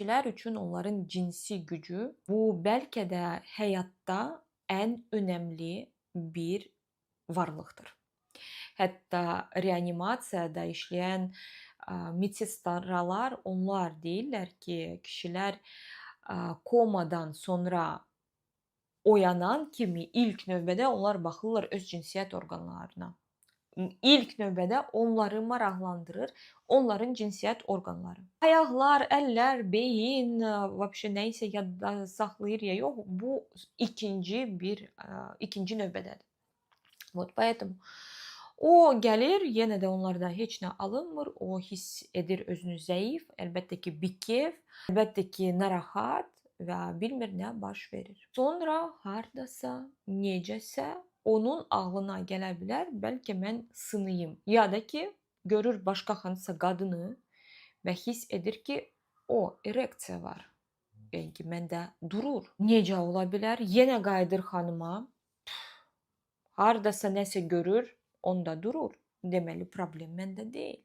Kişiler üçün onların cinsi gücü bu belki də həyatda ən önəmli bir varlıqdır. Hətta reanimasiyada işləyən medsestralar onlar deyirlər ki, kişilər komadan sonra oyanan kimi ilk növbədə onlar baxırlar öz cinsiyyət orqanlarına. İlk növbədə onları maraqlandırır onların cinsiyyət orqanları. Ayaqlar, əllər, beyin, vəbşə nə isə yadda saxlayır ya yox, bu ikinci növbədədir. Вот поэтому o gəlir, yenə də onlarda heç nə alınmır, o hiss edir özünü zəif, əlbəttə ki, bikef, əlbəttə ki, narahat və bilmir nə baş verir. Sonra hardasa, necəsə onun ağlına gələ bilər, bəlkə mən sınayım. Ya da ki, görür başqa hansısa qadını və hiss edir ki, o ereksiya var. Yəni ki, məndə durur. Necə ola bilər? Yenə qayıdır xanıma. Hardasa nəsə görür, onda durur. Deməli, problem məndə deyil.